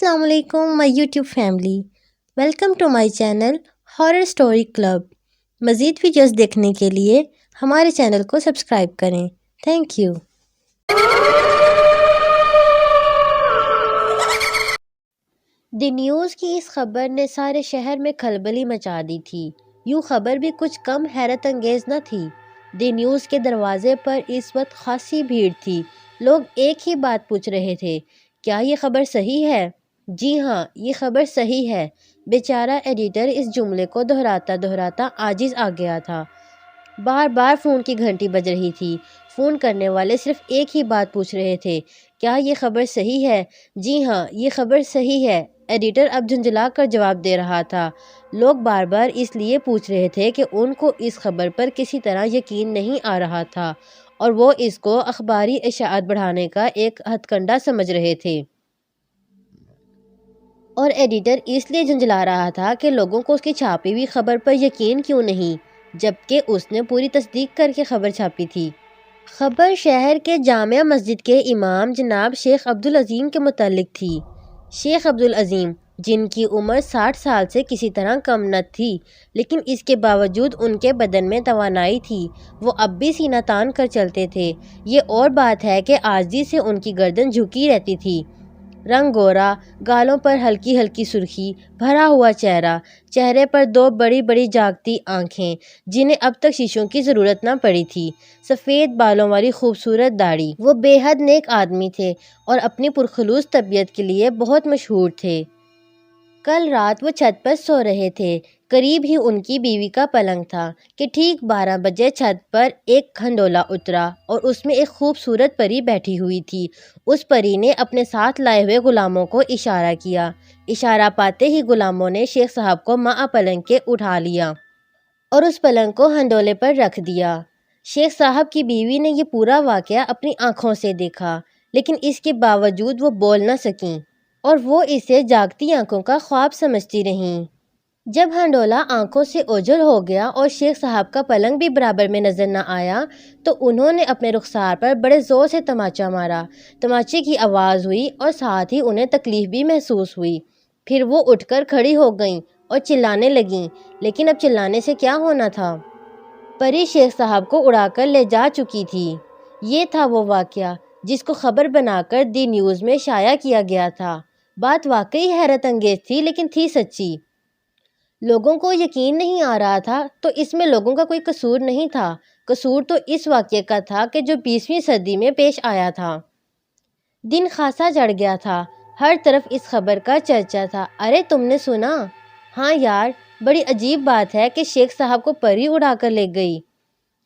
السلام علیکم my YouTube family, welcome to my channel horror story club. مزید videos دیکھنے کے لیے ہمارے چینل کو سبسکرائب کریں۔ Thank you. دی نیوز کی اس خبر نے سارے شہر میں کھلبلی مچا دی تھی۔ یوں خبر بھی کچھ کم حیرت انگیز نہ تھی۔ دی نیوز کے دروازے پر اس وقت خاصی بھیڑ تھی۔ لوگ ایک ہی بات پوچھ رہے تھے، کیا یہ خبر صحیح ہے؟ جی ہاں، یہ خبر صحیح ہے۔ بیچارہ ایڈیٹر اس جملے کو دہراتا عاجز آ گیا تھا۔ بار بار فون کی گھنٹی بج رہی تھی۔ فون کرنے والے صرف ایک ہی بات پوچھ رہے تھے، کیا یہ خبر صحیح ہے؟ جی ہاں، یہ خبر صحیح ہے۔ ایڈیٹر اب جھنجھلا کر جواب دے رہا تھا۔ لوگ بار بار اس لیے پوچھ رہے تھے کہ ان کو اس خبر پر کسی طرح یقین نہیں آ رہا تھا اور وہ اس کو اخباری اشاعت بڑھانے کا ایک ہتھ کنڈا سمجھ رہے تھے۔ اور ایڈیٹر اس لیے جھنجھلا رہا تھا کہ لوگوں کو اس کی چھاپی ہوئی خبر پر یقین کیوں نہیں، جبکہ اس نے پوری تصدیق کر کے خبر چھاپی تھی۔ خبر شہر کے جامع مسجد کے امام جناب شیخ عبدالعظیم کے متعلق تھی۔ شیخ عبدالعظیم، جن کی عمر 60 سال سے کسی طرح کم نہ تھی، لیکن اس کے باوجود ان کے بدن میں توانائی تھی۔ وہ اب بھی سینہ تان کر چلتے تھے۔ یہ اور بات ہے کہ عاجزی سے ان کی گردن جھکی رہتی تھی۔ رنگ گورا، گالوں پر ہلکی ہلکی سرخی، بھرا ہوا چہرے پر دو بڑی بڑی جاگتی آنکھیں جنہیں اب تک شیشوں کی ضرورت نہ پڑی تھی، سفید بالوں والی خوبصورت داڑھی۔ وہ بے حد نیک آدمی تھے اور اپنی پرخلوص طبیعت کے لیے بہت مشہور تھے۔ کل رات وہ چھت پر سو رہے تھے۔ قریب ہی ان کی بیوی کا پلنگ تھا کہ ٹھیک 12 بجے چھت پر ایک کھنڈولا اترا اور اس میں ایک خوبصورت پری بیٹھی ہوئی تھی۔ اس پری نے اپنے ساتھ لائے ہوئے غلاموں کو اشارہ کیا۔ اشارہ پاتے ہی غلاموں نے شیخ صاحب کو ماں پلنگ کے اٹھا لیا اور اس پلنگ کو ہنڈولے پر رکھ دیا۔ شیخ صاحب کی بیوی نے یہ پورا واقعہ اپنی آنکھوں سے دیکھا، لیکن اس کے باوجود وہ بول نہ سکیں اور وہ اسے جاگتی آنکھوں کا خواب سمجھتی رہیں۔ جب ہنڈولا آنکھوں سے اوجھل ہو گیا اور شیخ صاحب کا پلنگ بھی برابر میں نظر نہ آیا تو انہوں نے اپنے رخسار پر بڑے زور سے تماچا مارا۔ تماچے کی آواز ہوئی اور ساتھ ہی انہیں تکلیف بھی محسوس ہوئی۔ پھر وہ اٹھ کر کھڑی ہو گئیں اور چلانے لگیں، لیکن اب چلانے سے کیا ہونا تھا؟ پری شیخ صاحب کو اڑا کر لے جا چکی تھی۔ یہ تھا وہ واقعہ جس کو خبر بنا کر دی نیوز میں شائع کیا گیا تھا۔ بات واقعی حیرت انگیز تھی، لیکن تھی سچی۔ لوگوں کو یقین نہیں آ رہا تھا تو اس میں لوگوں کا کوئی قصور نہیں تھا۔ قصور تو اس واقعے کا تھا کہ جو 20ویں صدی میں پیش آیا تھا۔ دن خاصا چڑھ گیا تھا۔ ہر طرف اس خبر کا چرچا تھا۔ ارے تم نے سنا؟ ہاں یار، بڑی عجیب بات ہے کہ شیخ صاحب کو پری اڑا کر لے گئی۔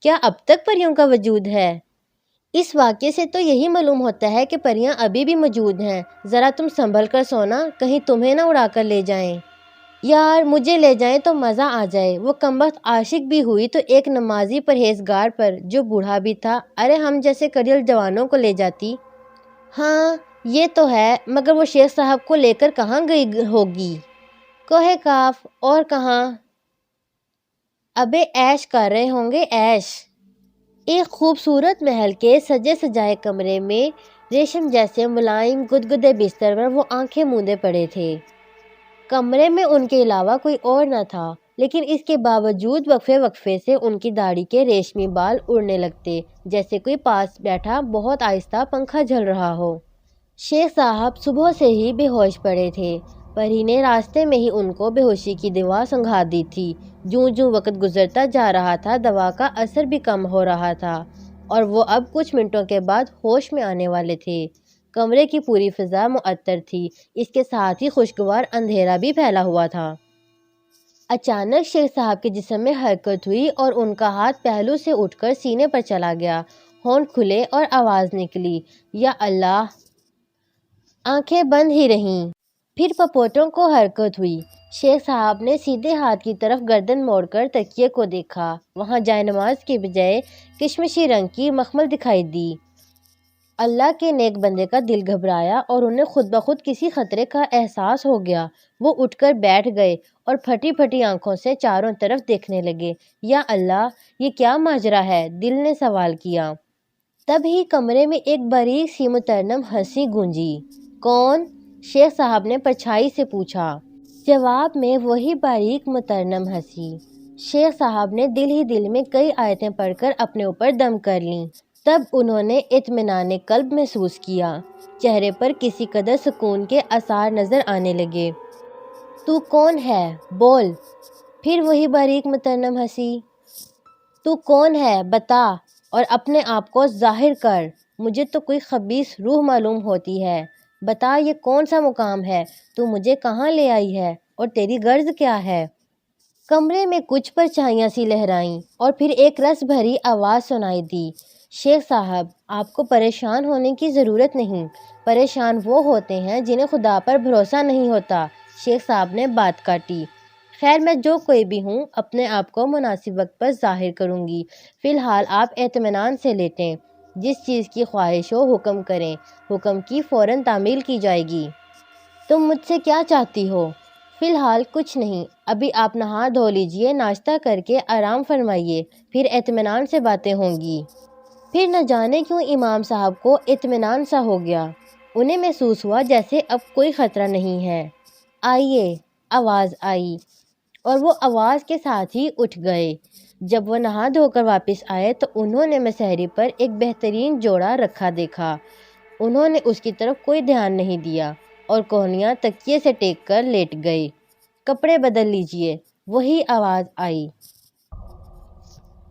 کیا اب تک پریوں کا وجود ہے؟ اس واقعے سے تو یہی معلوم ہوتا ہے کہ پریاں ابھی بھی موجود ہیں۔ ذرا تم سنبھل کر سونا، کہیں تمہیں نہ اڑا کر لے جائیں۔ یار مجھے لے جائیں تو مزہ آ جائے۔ وہ کمبخت عاشق بھی ہوئی تو ایک نمازی پرہیزگار پر جو بوڑھا بھی تھا۔ ارے ہم جیسے کڑیل جوانوں کو لے جاتی۔ ہاں یہ تو ہے، مگر وہ شیخ صاحب کو لے کر کہاں گئی ہوگی؟ کوہ کاف اور کہاں؟ ابے عیش کر رہے ہوں گے، عیش۔ ایک خوبصورت محل کے سجے سجائے کمرے میں ریشم جیسے ملائم گدگدے بستر پر وہ آنکھیں موندے پڑے تھے۔ کمرے میں ان کے علاوہ کوئی اور نہ تھا، لیکن اس کے باوجود وقفے وقفے سے ان کی داڑھی کے ریشمی بال اڑنے لگتے، جیسے کوئی پاس بیٹھا بہت آہستہ پنکھا جھل رہا ہو۔ شیخ صاحب صبح سے ہی بے ہوش پڑے تھے۔ پری نے راستے میں ہی ان کو بے ہوشی کی دوا سنگھا دی تھی۔ جوں جوں وقت گزرتا جا رہا تھا دوا کا اثر بھی کم ہو رہا تھا اور وہ اب کچھ منٹوں کے بعد ہوش میں آنے والے تھے۔ کمرے کی پوری فضا معطر تھی، اس کے ساتھ ہی خوشگوار اندھیرا بھی پھیلا ہوا تھا۔ اچانک شیخ صاحب کے جسم میں حرکت ہوئی اور ان کا ہاتھ پہلو سے اٹھ کر سینے پر چلا گیا۔ ہونٹ کھلے اور آواز نکلی، یا اللہ! آنکھیں بند ہی رہیں۔ پھر پپوٹوں کو حرکت ہوئی۔ شیخ صاحب نے سیدھے ہاتھ کی طرف گردن موڑ کر تکیے کو دیکھا۔ وہاں جائے نماز کے بجائے کشمشی رنگ کی مخمل دکھائی دی۔ اللہ کے نیک بندے کا دل گھبرایا اور انہیں خود بخود کسی خطرے کا احساس ہو گیا۔ وہ اٹھ کر بیٹھ گئے اور پھٹی پھٹی آنکھوں سے چاروں طرف دیکھنے لگے۔ یا اللہ! یہ کیا ماجرا ہے؟ دل نے سوال کیا۔ تب ہی کمرے میں ایک باریک سی مترنم ہنسی گونجی۔ کون؟ شیخ صاحب نے پرچھائی سے پوچھا۔ جواب میں وہی باریک مترنم ہنسی۔ شیخ صاحب نے دل ہی دل میں کئی آیتیں پڑھ کر اپنے اوپر دم کر لیں۔ تب انہوں نے اطمینان قلب محسوس کیا۔ چہرے پر کسی قدر سکون کے آثار نظر آنے لگے۔ تو کون ہے؟ بول۔ پھر وہی باریک مترنم ہنسی۔ تو کون ہے؟ بتا اور اپنے آپ کو ظاہر کر۔ مجھے تو کوئی خبیث روح معلوم ہوتی ہے۔ بتا یہ کون سا مقام ہے؟ تو مجھے کہاں لے آئی ہے اور تیری غرض کیا ہے؟ کمرے میں کچھ پرچھائیاں سی لہرائیں اور پھر ایک رس بھری آواز سنائی دی۔ شیخ صاحب، آپ کو پریشان ہونے کی ضرورت نہیں۔ پریشان وہ ہوتے ہیں جنہیں خدا پر بھروسہ نہیں ہوتا۔ شیخ صاحب نے بات کاٹی۔ خیر میں جو کوئی بھی ہوں اپنے آپ کو مناسب وقت پر ظاہر کروں گی۔ فی الحال آپ اطمینان سے لیٹیں۔ جس چیز کی خواہش ہو حکم کریں، حکم کی فوراً تعمیل کی جائے گی۔ تم مجھ سے کیا چاہتی ہو؟ فی الحال کچھ نہیں، ابھی آپ نہا دھو لیجئے، ناشتہ کر کے آرام فرمائیے، پھر اطمینان سے باتیں ہوں گی۔ پھر نہ جانے کیوں امام صاحب کو اطمینان سا ہو گیا۔ انہیں محسوس ہوا جیسے اب کوئی خطرہ نہیں ہے۔ آئیے، آواز آئی اور وہ آواز کے ساتھ ہی اٹھ گئے۔ جب وہ نہا دھو کر واپس آئے تو انہوں نے مسحری پر ایک بہترین جوڑا رکھا دیکھا۔ انہوں نے اس کی طرف کوئی دھیان نہیں دیا اور کوہنیاں تکیے سے ٹیک کر لیٹ گئے۔ کپڑے بدل لیجئے، وہی آواز آئی۔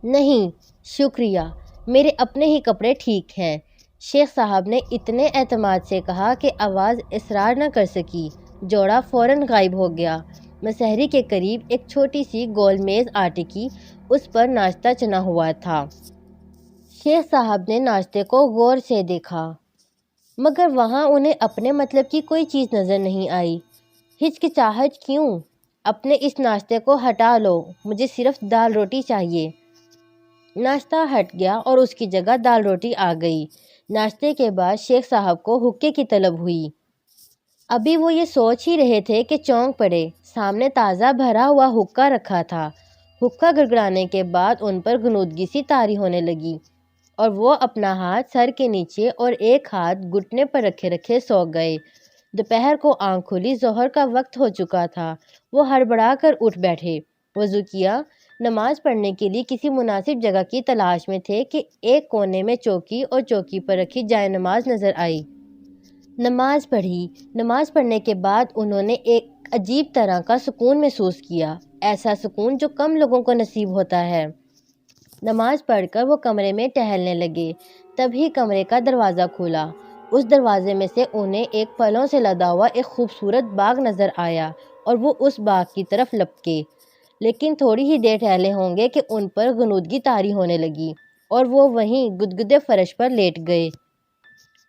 نہیں شکریہ، میرے اپنے ہی کپڑے ٹھیک ہیں، شیخ صاحب نے اتنے اعتماد سے کہا کہ آواز اصرار نہ کر سکی۔ جوڑا فوراً غائب ہو گیا۔ مسحری کے قریب ایک چھوٹی سی گول میز آٹے کی، اس پر ناشتہ چنا ہوا تھا۔ شیخ صاحب نے ناشتے کو غور سے دیکھا مگر وہاں انہیں اپنے مطلب کی کوئی چیز نظر نہیں آئی۔ ہچکچاہٹ کیوں؟ اپنے اس ناشتے کو ہٹا لو، مجھے صرف دال روٹی چاہیے۔ ناشتہ ہٹ گیا اور اس کی جگہ دال روٹی آ گئی۔ ناشتے کے بعد شیخ صاحب کو حقے کی طلب ہوئی۔ ابھی وہ یہ سوچ ہی رہے تھے کہ چونک پڑے، سامنے تازہ بھرا ہوا حقہ رکھا تھا۔ حقہ گڑگڑانے کے بعد ان پر غنودگی سی طاری ہونے لگی اور وہ اپنا ہاتھ سر کے نیچے اور ایک ہاتھ گھٹنے پر رکھے رکھے سو گئے۔ دوپہر کو آنکھ کھلی، ظہر کا وقت ہو چکا تھا۔ وہ ہڑبڑا کر اٹھ بیٹھے، وضو کیا، نماز پڑھنے کے لیے کسی مناسب جگہ کی تلاش میں تھے کہ ایک کونے میں چوکی اور چوکی پر رکھی جائے نماز نظر آئی۔ نماز پڑھی۔ نماز پڑھنے کے بعد انہوں نے ایک عجیب طرح کا سکون محسوس کیا، ایسا سکون جو کم لوگوں کو نصیب ہوتا ہے۔ نماز پڑھ کر وہ کمرے میں ٹہلنے لگے، تبھی کمرے کا دروازہ کھلا۔ اس دروازے میں سے انہیں ایک پھلوں سے لدا ہوا ایک خوبصورت باغ نظر آیا اور وہ اس باغ کی طرف لپکے، لیکن تھوڑی ہی دیر ٹہلے ہوں گے کہ ان پر غنودگی طاری ہونے لگی اور وہ وہیں گدگدے فرش پر لیٹ گئے۔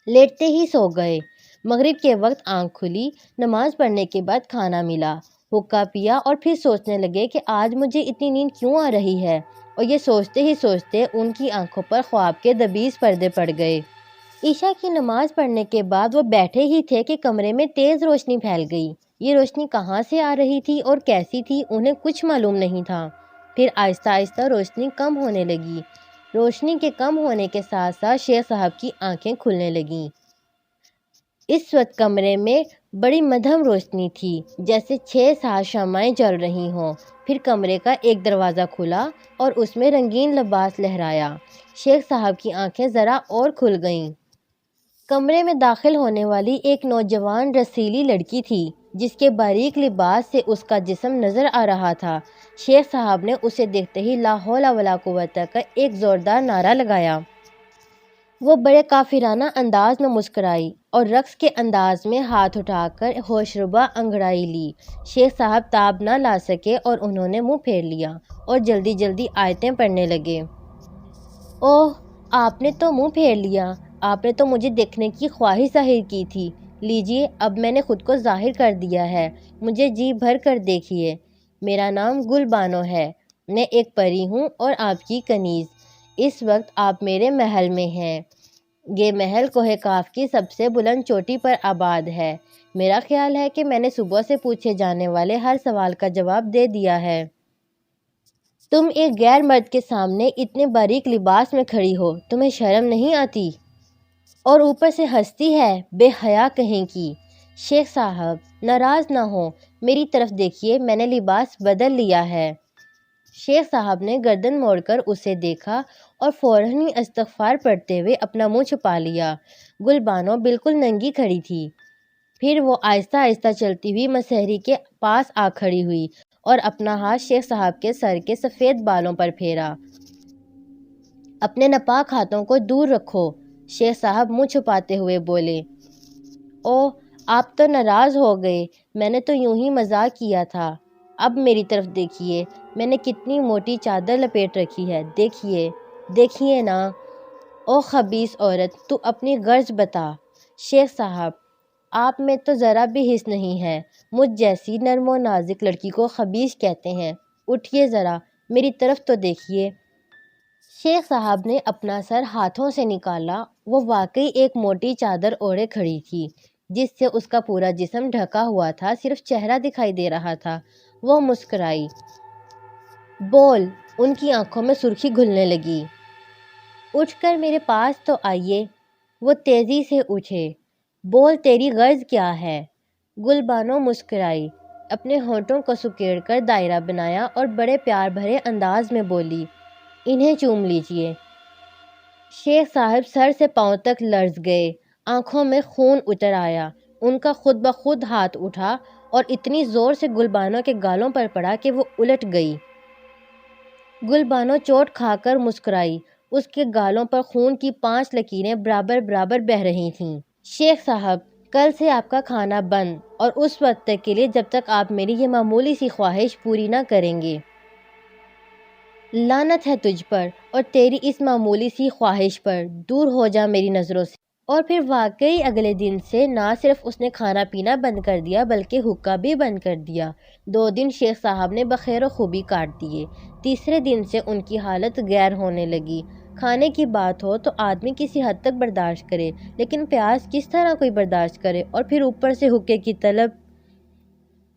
لیٹتے ہی سو گئے۔ مغرب کے وقت آنکھ کھلی، نماز پڑھنے کے بعد کھانا ملا، حقہ پیا اور پھر سوچنے لگے کہ آج مجھے اتنی نیند کیوں آ رہی ہے، اور یہ سوچتے ہی سوچتے ان کی آنکھوں پر خواب کے دبیز پردے پڑ گئے۔ عشاء کی نماز پڑھنے کے بعد وہ بیٹھے ہی تھے کہ کمرے میں تیز روشنی پھیل گئی۔ یہ روشنی کہاں سے آ رہی تھی اور کیسی تھی انہیں کچھ معلوم نہیں تھا۔ پھر آہستہ آہستہ روشنی کم ہونے لگی۔ روشنی کے کم ہونے کے ساتھ ساتھ شیخ صاحب کی آنکھیں کھلنے لگیں۔ اس وقت کمرے میں بڑی مدھم روشنی تھی، جیسے 6-7 شمعیں جل رہی ہوں۔ پھر کمرے کا ایک دروازہ کھلا اور اس میں رنگین لباس لہرایا۔ شیخ صاحب کی آنکھیں ذرا اور کھل گئیں۔ کمرے میں داخل ہونے والی ایک نوجوان رسیلی لڑکی تھی، جس کے باریک لباس سے اس کا جسم نظر آ رہا تھا۔ شیخ صاحب نے اسے دیکھتے ہی لا حول ولا قوت کا ایک زوردار نعرہ لگایا۔ وہ بڑے کافرانہ انداز میں مسکرائی اور رقص کے انداز میں ہاتھ اٹھا کر ہوشربا انگڑائی لی۔ شیخ صاحب تاب نہ لا سکے اور انہوں نے منہ پھیر لیا اور جلدی جلدی آیتیں پڑھنے لگے۔ اوہ، آپ نے تو منہ پھیر لیا، آپ نے تو مجھے دیکھنے کی خواہش ظاہر کی تھی۔ لیجیے، اب میں نے خود کو ظاہر کر دیا ہے، مجھے جی بھر کر دیکھیے۔ میرا نام گل بانو ہے، میں ایک پری ہوں اور آپ کی کنیز۔ اس وقت آپ میرے محل میں ہیں۔ یہ محل کوہ کاف کی سب سے بلند چوٹی پر آباد ہے۔ میرا خیال ہے کہ میں نے صبح سے پوچھے جانے والے ہر سوال کا جواب دے دیا ہے۔ تم ایک غیر مرد کے سامنے اتنے باریک لباس میں کھڑی ہو، تمہیں شرم نہیں آتی؟ اور اوپر سے ہنستی ہے، بے حیا کہیں کی۔ شیخ صاحب ناراض نہ ہو، میری طرف دیکھیے، میں نے لباس بدل لیا ہے۔ شیخ صاحب نے گردن موڑ کر اسے دیکھا اور فوراً ہی استغفار پڑھتے ہوئے اپنا منہ چھپا لیا۔ گل بانو بالکل ننگی کھڑی تھی۔ پھر وہ آہستہ آہستہ چلتی ہوئی مسحری کے پاس آ کھڑی ہوئی اور اپنا ہاتھ شیخ صاحب کے سر کے سفید بالوں پر پھیرا۔ اپنے ناپاک ہاتھوں کو دور رکھو، شیخ صاحب منہ چھپاتے ہوئے بولے۔ اوہ، آپ تو ناراض ہو گئے، میں نے تو یوں ہی مذاق کیا تھا۔ اب میری طرف دیکھیے، میں نے کتنی موٹی چادر لپیٹ رکھی ہے، دیکھیے نا۔ او خبیث عورت، تو اپنی غرض بتا۔ شیخ صاحب آپ میں تو ذرا بھی حس نہیں ہے، مجھ جیسی نرم و نازک لڑکی کو خبیث کہتے ہیں۔ اٹھیے ذرا، میری طرف تو دیکھیے۔ شیخ صاحب نے اپنا سر ہاتھوں سے نکالا۔ وہ واقعی ایک موٹی چادر اوڑھے کھڑی تھی جس سے اس کا پورا جسم ڈھکا ہوا تھا، صرف چہرہ دکھائی دے رہا تھا۔ وہ مسکرائی۔ بول، ان کی آنکھوں میں سرخی گھلنے لگی۔ اٹھ کر میرے پاس تو آئیے۔ وہ تیزی سے اٹھے۔ بول، تیری غرض کیا ہے؟ گل بانو مسکرائی، اپنے ہونٹوں کو سکیڑ کر دائرہ بنایا اور بڑے پیار بھرے انداز میں بولی، انہیں چوم لیجئے۔ شیخ صاحب سر سے پاؤں تک لرز گئے، آنکھوں میں خون اتر آیا۔ ان کا خود بخود ہاتھ اٹھا اور اتنی زور سے گل بانو کے گالوں پر پڑا کہ وہ الٹ گئی۔ گل بانو چوٹ کھا کر مسکرائی۔ اس کے گالوں پر خون کی 5 لکیریں برابر برابر بہہ رہی تھیں۔ شیخ صاحب، کل سے آپ کا کھانا بند، اور اس وقت تک کے لیے جب تک آپ میری یہ معمولی سی خواہش پوری نہ کریں گے۔ لعنت ہے تجھ پر اور تیری اس معمولی سی خواہش پر، دور ہو جا میری نظروں سے۔ اور پھر واقعی اگلے دن سے نہ صرف اس نے کھانا پینا بند کر دیا بلکہ حقہ بھی بند کر دیا۔ 2 دن شیخ صاحب نے بخیر و خوبی کاٹ دیے۔ تیسرے دن سے ان کی حالت غیر ہونے لگی۔ کھانے کی بات ہو تو آدمی کسی حد تک برداشت کرے، لیکن پیاس کس طرح کوئی برداشت کرے، اور پھر اوپر سے حقے کی طلب۔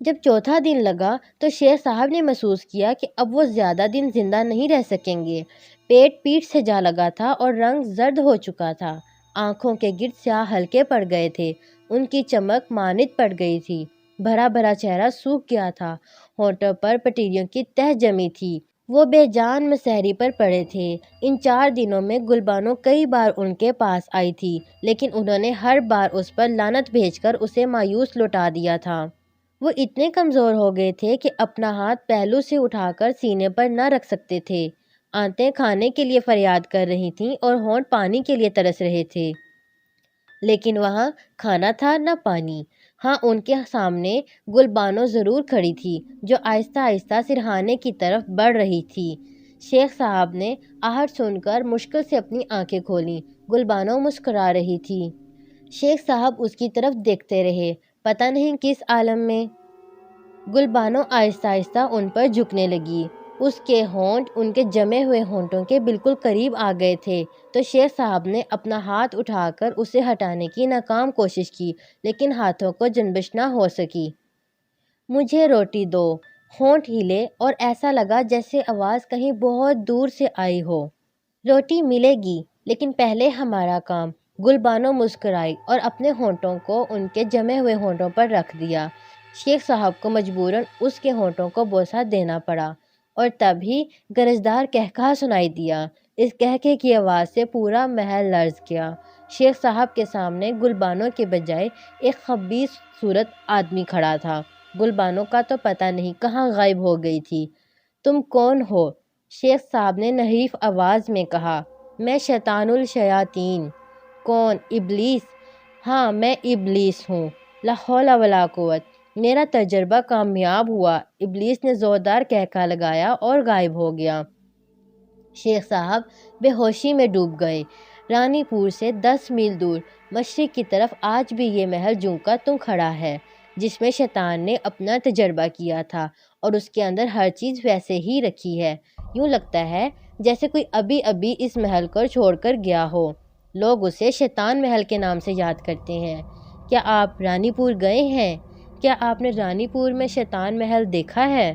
جب چوتھا دن لگا تو شیخ صاحب نے محسوس کیا کہ اب وہ زیادہ دن زندہ نہیں رہ سکیں گے۔ پیٹ سے جا لگا تھا اور رنگ زرد ہو چکا تھا۔ آنکھوں کے گرد سیاہ حلقے پڑ گئے تھے، ان کی چمک مانت پڑ گئی تھی۔ بھرا بھرا چہرہ سوکھ گیا تھا، ہونٹوں پر پٹیریوں کی تہ جمی تھی۔ وہ بے جان مسحری پر پڑے تھے۔ ان 4 دنوں میں گل بانو کئی بار ان کے پاس آئی تھی، لیکن انہوں نے ہر بار اس پر لعنت بھیج کر اسے مایوس لوٹا دیا تھا۔ وہ اتنے کمزور ہو گئے تھے کہ اپنا ہاتھ پہلو سے اٹھا کر سینے پر نہ رکھ سکتے تھے۔ آنتیں کھانے کے لیے فریاد کر رہی تھیں اور ہونٹ پانی کے لیے ترس رہے تھے، لیکن وہاں کھانا تھا نہ پانی۔ ہاں، ان کے سامنے گل بانو ضرور کھڑی تھی، جو آہستہ آہستہ سرہانے کی طرف بڑھ رہی تھی۔ شیخ صاحب نے آہٹ سن کر مشکل سے اپنی آنکھیں کھولیں۔ گل بانو مسکرا رہی تھی۔ شیخ صاحب اس کی طرف دیکھتے رہے، پتہ نہیں کس عالم میں۔ گل بانو آہستہ آہستہ ان پر جھکنے لگی۔ اس کے ہونٹ ان کے جمے ہوئے ہونٹوں کے بالکل قریب آ گئے تھے، تو شیخ صاحب نے اپنا ہاتھ اٹھا کر اسے ہٹانے کی ناکام کوشش کی، لیکن ہاتھوں کو جنبش نہ ہو سکی۔ مجھے روٹی دو۔ ہونٹ ہلے اور ایسا لگا جیسے آواز کہیں بہت دور سے آئی ہو۔ روٹی ملے گی، لیکن پہلے ہمارا کام۔ گل بانو مسکرائی اور اپنے ہونٹوں کو ان کے جمے ہوئے ہونٹوں پر رکھ دیا۔ شیخ صاحب کو مجبوراً اس کے ہونٹوں کو بوسہ دینا پڑا، اور تب ہی گرجدار قہقہہ سنائی دیا۔ اس قہقہے کی آواز سے پورا محل لرز گیا۔ شیخ صاحب کے سامنے گل بانو کے بجائے ایک خبیث صورت آدمی کھڑا تھا۔ گل بانو کا تو پتہ نہیں کہاں غائب ہو گئی تھی۔ تم کون ہو؟ شیخ صاحب نے نحیف آواز میں کہا۔ میں شیطان الشیاطین۔ کون؟ ابلیس؟ ہاں، میں ابلیس ہوں۔ لا حول ولا قوت۔ میرا تجربہ کامیاب ہوا۔ ابلیس نے زوردار قہقہہ لگایا اور غائب ہو گیا۔ شیخ صاحب بے ہوشی میں ڈوب گئے۔ رانی پور سے 10 میل دور مشرق کی طرف آج بھی یہ محل جوں کا توں کھڑا ہے، جس میں شیطان نے اپنا تجربہ کیا تھا، اور اس کے اندر ہر چیز ویسے ہی رکھی ہے۔ یوں لگتا ہے جیسے کوئی ابھی ابھی اس محل کو چھوڑ کر گیا ہو۔ لوگ اسے شیطان محل کے نام سے یاد کرتے ہیں۔ کیا آپ رانی پور گئے ہیں؟ کیا آپ نے رانی پور میں شیطان محل دیکھا ہے؟